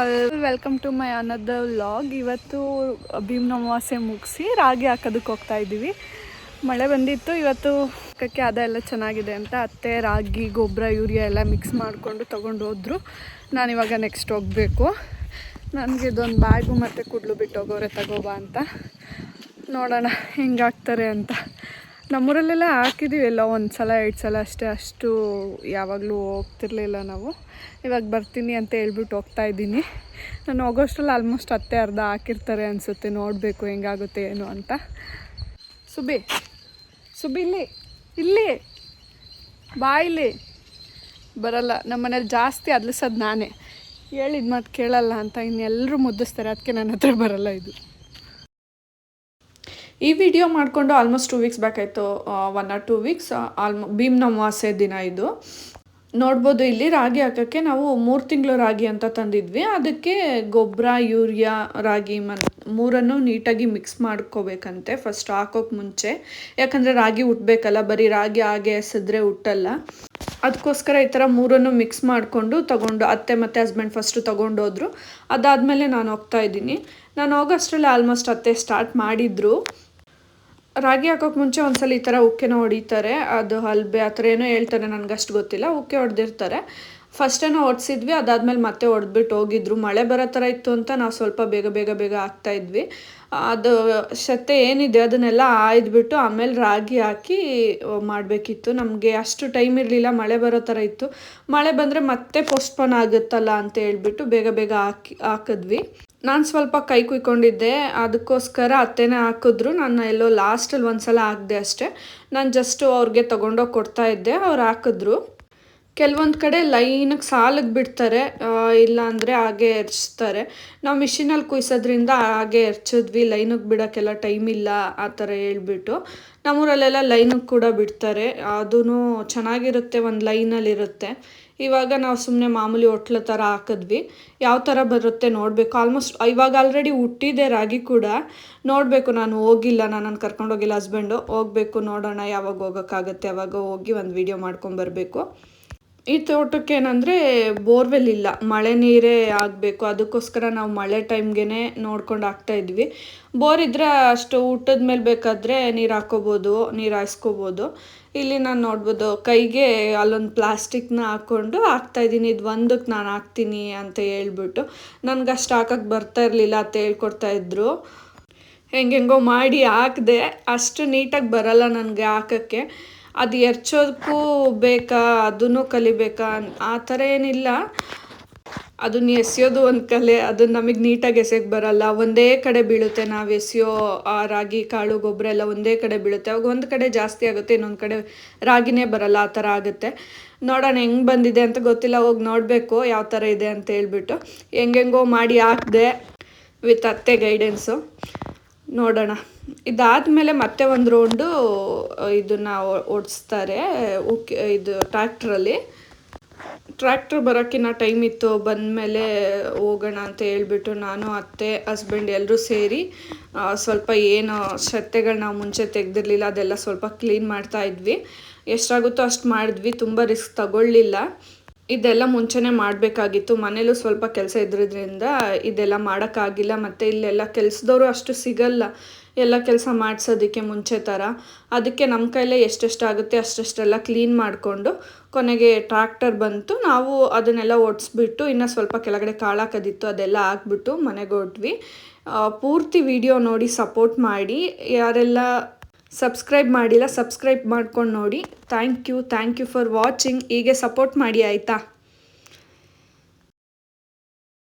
All, welcome to my another vlog. ಇವತ್ತು ಭೀಮ್ ಅಮಾವಾಸ್ಯೆ ಮುಗಿಸಿ ರಾಗಿ ಹಾಕೋದಕ್ಕೆ ಹೋಗ್ತಾ ಇದ್ದೀವಿ. ಮಳೆ ಬಂದಿತ್ತು ಇವತ್ತು. ಹಾಕೋಕ್ಕೆ ಅದೆಲ್ಲ ಚೆನ್ನಾಗಿದೆ ಅಂತ ಅತ್ತೆ ರಾಗಿ ಗೊಬ್ಬರ ಯೂರಿಯಾ ಎಲ್ಲ ಮಿಕ್ಸ್ ಮಾಡಿಕೊಂಡು ತೊಗೊಂಡು ಹೋದ್ರು. ನಾನಿವಾಗ ನೆಕ್ಸ್ಟ್ ಹೋಗಬೇಕು. ನನಗೆ ಇದೊಂದು ಬ್ಯಾಗು ಮತ್ತು ಕುಡ್ಲು ಬಿಟ್ಟು ಹೋಗೋರೆ ತಗೋಬಾ ಅಂತ. ನೋಡೋಣ ಹೆಂಗಾಗ್ತಾರೆ ಅಂತ. ನಮ್ಮೂರಲ್ಲೆಲ್ಲ ಹಾಕಿದ್ದೀವಿ ಎಲ್ಲ ಒಂದು ಸಲ 2 ಸಲ ಅಷ್ಟೇ, ಅಷ್ಟು ಯಾವಾಗಲೂ ಹೋಗ್ತಿರ್ಲಿಲ್ಲ ನಾವು. ಇವಾಗ ಬರ್ತೀನಿ ಅಂತ ಹೇಳ್ಬಿಟ್ಟು ಹೋಗ್ತಾ ಇದ್ದೀನಿ. ನಾನು ಹೋಗೋಷ್ಟರಲ್ಲಿ ಆಲ್ಮೋಸ್ಟ್ ಅತ್ತೆ ಅರ್ಧ ಹಾಕಿರ್ತಾರೆ ಅನಿಸುತ್ತೆ. ನೋಡಬೇಕು ಹೆಂಗಾಗುತ್ತೆ ಏನು ಅಂತ. ಸುಬಿ ಇಲ್ಲಿ ಬಾ, ಇಲ್ಲಿ ಬರಲ್ಲ. ನಮ್ಮ ಮನೇಲಿ ಜಾಸ್ತಿ ಅದ್ಲಿಸೋದು ನಾನೇ. ಹೇಳಿದ ಮಾತು ಕೇಳಲ್ಲ ಅಂತ ಇನ್ನೆಲ್ಲರೂ ಮುದ್ದಿಸ್ತಾರೆ, ಅದಕ್ಕೆ ನನ್ನ ಹತ್ರ ಬರಲ್ಲ ಇದು. ಈ ವಿಡಿಯೋ ಮಾಡಿಕೊಂಡು ಆಲ್ಮೋಸ್ಟ್ 2 ವೀಕ್ಸ್ ಬ್ಯಾಕ್ ಆಯಿತು, 1 or 2 ವೀಕ್ಸ್. ಭೀಮ್ ಅಮಾವಾಸ್ಯೆ ದಿನ ಇದು. ನೋಡ್ಬೋದು ಇಲ್ಲಿ ರಾಗಿ ಹಾಕೋಕ್ಕೆ ನಾವು 3 ತಿಂಗಳು ರಾಗಿ ಅಂತ ತಂದಿದ್ವಿ. ಅದಕ್ಕೆ ಗೊಬ್ಬರ ಯೂರಿಯಾ ರಾಗಿ ಮೂರನ್ನು ನೀಟಾಗಿ ಮಿಕ್ಸ್ ಮಾಡ್ಕೋಬೇಕಂತೆ ಫಸ್ಟ್ ಹಾಕೋಕ್ಕೆ ಮುಂಚೆ. ಯಾಕಂದರೆ ರಾಗಿ ಹುಟ್ಟಬೇಕಲ್ಲ, ಬರೀ ರಾಗಿ ಹಾಗೆ ಎಸೆದ್ರೆ ಹುಟ್ಟಲ್ಲ. ಅದಕ್ಕೋಸ್ಕರ ಈ ಥರ ಮೂರನ್ನು ಮಿಕ್ಸ್ ಮಾಡಿಕೊಂಡು ತಗೊಂಡು ಅತ್ತೆ ಮತ್ತು ಹಸ್ಬೆಂಡ್ ಫಸ್ಟು ತೊಗೊಂಡೋದ್ರು. ಅದಾದಮೇಲೆ ನಾನು ಹೋಗ್ತಾ ಇದ್ದೀನಿ. ನಾನು ಹೋಗೋಷ್ಟರಲ್ಲಿ ಆಲ್ಮೋಸ್ಟ್ ಅತ್ತೆ ಸ್ಟಾರ್ಟ್ ಮಾಡಿದ್ರು. ರಾಗಿ ಹಾಕೋಕ್ಕೆ ಮುಂಚೆ ಒಂದ್ಸಲ ಈ ಥರ ಉಕ್ಕೆನ ಹೊಡಿತಾರೆ, ಅದು ಹಲ್ಬೆ ಆ ಥರ ಏನೋ ಹೇಳ್ತಾರೆ, ನನಗಷ್ಟು ಗೊತ್ತಿಲ್ಲ. ಉಕ್ಕೆ ಹೊಡೆದಿರ್ತಾರೆ. ಫಸ್ಟೇನೋ ಹೊಡ್ಸಿದ್ವಿ, ಅದಾದಮೇಲೆ ಮತ್ತೆ ಹೊಡೆದ್ಬಿಟ್ಟು ಹೋಗಿದ್ರು. ಮಳೆ ಬರೋ ಥರ ಇತ್ತು ಅಂತ ನಾವು ಸ್ವಲ್ಪ ಬೇಗ ಹಾಕ್ತಾಯಿದ್ವಿ. ಅದು ಶತೆ ಏನಿದೆ ಅದನ್ನೆಲ್ಲ ಆಯ್ದುಬಿಟ್ಟು ಆಮೇಲೆ ರಾಗಿ ಹಾಕಿ ಮಾಡಬೇಕಿತ್ತು. ನಮಗೆ ಅಷ್ಟು ಟೈಮ್ ಇರಲಿಲ್ಲ, ಮಳೆ ಬರೋ ಥರ ಇತ್ತು. ಮಳೆ ಬಂದರೆ ಮತ್ತೆ ಪೋಸ್ಟ್ಪೋನ್ ಆಗುತ್ತಲ್ಲ ಅಂತ ಹೇಳ್ಬಿಟ್ಟು ಬೇಗ ಹಾಕಿದ್ವಿ. ನಾನು ಸ್ವಲ್ಪ ಕೈ ಕುಯ್ಕೊಂಡಿದ್ದೆ, ಅದಕ್ಕೋಸ್ಕರ ಅತ್ತೆನೇ ಹಾಕಿದ್ರು. ನಾನು ಎಲ್ಲೋ ಲಾಸ್ಟಲ್ಲಿ ಒಂದು ಸಲ ಹಾಕಿದೆ ಅಷ್ಟೇ. ನಾನು ಜಸ್ಟು ಅವ್ರಿಗೆ ತೊಗೊಂಡೋಗಿ ಕೊಡ್ತಾಯಿದ್ದೆ, ಅವ್ರು ಹಾಕಿದ್ರು. ಕೆಲವೊಂದು ಕಡೆ ಲೈನಿಗೆ ಸಾಲಿಗೆ ಬಿಡ್ತಾರೆ, ಇಲ್ಲಾಂದರೆ ಹಾಗೆ ಎರ್ಚ್ತಾರೆ. ನಾವು ಮಿಷಿನಲ್ಲಿ ಕುಯ್ಸೋದ್ರಿಂದ ಹಾಗೆ ಎರ್ಚಿದ್ವಿ. ಲೈನಿಗೆ ಬಿಡೋಕ್ಕೆಲ್ಲ ಟೈಮ್ ಇಲ್ಲ ಆ ಥರ ಹೇಳ್ಬಿಟ್ಟು. ನಮ್ಮೂರಲ್ಲೆಲ್ಲ ಲೈನಿಗೆ ಕೂಡ ಬಿಡ್ತಾರೆ, ಅದೂ ಚೆನ್ನಾಗಿರುತ್ತೆ, ಒಂದು ಲೈನಲ್ಲಿರುತ್ತೆ. ಇವಾಗ ನಾವು ಸುಮ್ಮನೆ ಮಾಮೂಲಿ ಹೊಟ್ಲ ಥರ ಹಾಕಿದ್ವಿ. ಯಾವ ಥರ ಬರುತ್ತೆ ನೋಡಬೇಕು. ಆಲ್ಮೋಸ್ಟ್ ಇವಾಗ ಆಲ್ರೆಡಿ ಹುಟ್ಟಿದೆ ರಾಗಿ ಕೂಡ. ನೋಡಬೇಕು, ನಾನು ಹೋಗಿಲ್ಲ, ನನ್ನನ್ನು ಕರ್ಕೊಂಡೋಗಿಲ್ಲ ಹಸ್ಬೆಂಡು. ಹೋಗಬೇಕು, ನೋಡೋಣ ಯಾವಾಗ ಹೋಗೋಕ್ಕಾಗತ್ತೆ ಅವಾಗ ಹೋಗಿ ಒಂದು ವಿಡಿಯೋ ಮಾಡ್ಕೊಂಬರ್ಬೇಕು. ಈ ತೋಟಕ್ಕೆ ಏನಂದರೆ ಬೋರ್ವೆಲ್ ಇಲ್ಲ, ಮಳೆ ನೀರೇ ಆಗಬೇಕು. ಅದಕ್ಕೋಸ್ಕರ ನಾವು ಮಳೆ ಟೈಮ್ಗೆ ನೋಡ್ಕೊಂಡು ಹಾಕ್ತಾಯಿದ್ವಿ. ಬೋರ್ ಇದ್ದರೆ ಅಷ್ಟು ಊಟದ ಮೇಲೆ ಬೇಕಾದರೆ ನೀರು ಹಾಕ್ಕೋಬೋದು, ನೀರು ಹಾಯಿಸ್ಕೋಬೋದು. ಇಲ್ಲಿ ನಾನು ನೋಡ್ಬೋದು ಕೈಗೆ ಅಲ್ಲೊಂದು ಪ್ಲಾಸ್ಟಿಕ್ನ ಹಾಕ್ಕೊಂಡು ಹಾಕ್ತಾಯಿದ್ದೀನಿ. ಇದು ಒಂದಕ್ಕೆ ನಾನು ಹಾಕ್ತೀನಿ ಅಂತ ಹೇಳ್ಬಿಟ್ಟು. ನನಗೆ ಅಷ್ಟು ಹಾಕೋಕ್ಕೆ ಬರ್ತಾ ಇರಲಿಲ್ಲ, ಅಂತ ಹೇಳ್ಕೊಡ್ತಾಯಿದ್ರು. ಹೆಂಗೆಂಗೋ ಮಾಡಿ ಹಾಕಿದೆ, ಅಷ್ಟು ನೀಟಾಗಿ ಬರಲ್ಲ ನನಗೆ ಹಾಕೋಕ್ಕೆ. ಅದು ಎರ್ಚೋದಕ್ಕೂ ಬೇಕಾ, ಅದನ್ನು ಕಲಿಬೇಕಾ ಆ ಥರ ಏನಿಲ್ಲ. ಅದನ್ನು ಎಸೆಯೋದು ಒಂದು ಕಲೆ, ಅದನ್ನು ನಮಗೆ ನೀಟಾಗಿ ಎಸೆಯೋಕ್ಕೆ ಬರಲ್ಲ. ಒಂದೇ ಕಡೆ ಬೀಳುತ್ತೆ, ನಾವು ಎಸೆಯೋ ಆ ರಾಗಿ ಕಾಳು ಗೊಬ್ಬರ ಎಲ್ಲ ಒಂದೇ ಕಡೆ ಬೀಳುತ್ತೆ. ಅವಾಗ ಒಂದು ಕಡೆ ಜಾಸ್ತಿ ಆಗುತ್ತೆ, ಇನ್ನೊಂದು ಕಡೆ ರಾಗಿನೇ ಬರಲ್ಲ, ಆ ಥರ ಆಗುತ್ತೆ. ನೋಡೋಣ ಹೆಂಗೆ ಬಂದಿದೆ ಅಂತ ಗೊತ್ತಿಲ್ಲ, ಹೋಗಿ ನೋಡಬೇಕು ಯಾವ ಥರ ಇದೆ ಅಂತ ಹೇಳ್ಬಿಟ್ಟು. ಹೆಂಗೆಂಗೋ ಮಾಡಿ ಹಾಕಿದೆ ವಿತ್ ಅತ್ತೆ ಗೈಡೆನ್ಸು. ನೋಡೋಣ. ಇದಾದಮೇಲೆ ಮತ್ತೆ ಒಂದು ರೌಂಡು ಇದನ್ನು ಓಡಿಸ್ತಾರೆ, ಇದು ಟ್ರ್ಯಾಕ್ಟ್ರ್ ಬರೋಕ್ಕಿನ್ನ ಟೈಮ್ ಇತ್ತು. ಬಂದಮೇಲೆ ಹೋಗೋಣ ಅಂತ ಹೇಳ್ಬಿಟ್ಟು ನಾನು ಅತ್ತೆ ಹಸ್ಬೆಂಡ್ ಎಲ್ಲರೂ ಸೇರಿ ಸ್ವಲ್ಪ ಏನು ಶತೆಗಳು ನಾವು ಮುಂಚೆ ತೆಗೆದಿರಲಿಲ್ಲ ಅದೆಲ್ಲ ಸ್ವಲ್ಪ ಕ್ಲೀನ್ ಮಾಡ್ತಾಯಿದ್ವಿ. ಎಷ್ಟಾಗುತ್ತೋ ಅಷ್ಟು ಮಾಡಿದ್ವಿ, ತುಂಬ ರಿಸ್ಕ್ ತಗೊಳ್ಳಿಲ್ಲ. ಇದೆಲ್ಲ ಮುಂಚೆನೇ ಮಾಡಬೇಕಾಗಿತ್ತು. ಮನೇಲೂ ಸ್ವಲ್ಪ ಕೆಲಸ ಇದ್ದಿದ್ದರಿಂದ ಇದೆಲ್ಲ ಮಾಡೋಕ್ಕಾಗಿಲ್ಲ. ಮತ್ತು ಇಲ್ಲೆಲ್ಲ ಕೆಲಸದವರು ಅಷ್ಟು ಸಿಗಲ್ಲ ಎಲ್ಲ ಕೆಲಸ ಮಾಡಿಸೋದಕ್ಕೆ ಮುಂಚೆ ಥರ. ಅದಕ್ಕೆ ನಮ್ಮ ಕೈಲೇ ಎಷ್ಟೆಷ್ಟಾಗುತ್ತೆ ಅಷ್ಟೆಷ್ಟೆಲ್ಲ ಕ್ಲೀನ್ ಮಾಡಿಕೊಂಡು ಕೊನೆಗೆ ಟ್ರ್ಯಾಕ್ಟರ್ ಬಂತು. ನಾವು ಅದನ್ನೆಲ್ಲ ಒಡಿಸ್ಬಿಟ್ಟು ಇನ್ನು ಸ್ವಲ್ಪ ಕೆಳಗಡೆ ಕಾಳು ಹಾಕೋದಿತ್ತು, ಅದೆಲ್ಲ ಹಾಕ್ಬಿಟ್ಟು ಮನೆಗೆ ಹೊರಟ್ವಿ. ಪೂರ್ತಿ ವಿಡಿಯೋ ನೋಡಿ ಸಪೋರ್ಟ್ ಮಾಡಿ. ಯಾರೆಲ್ಲ ಸಬ್ಸ್ಕ್ರೈಬ್ ಮಾಡಿಲ್ಲ ಸಬ್ಸ್ಕ್ರೈಬ್ ಮಾಡ್ಕೊಂಡು ನೋಡಿ. Thank you for watching. ಹೀಗೆ ಸಪೋರ್ಟ್ ಮಾಡಿ ಆಯಿತಾ.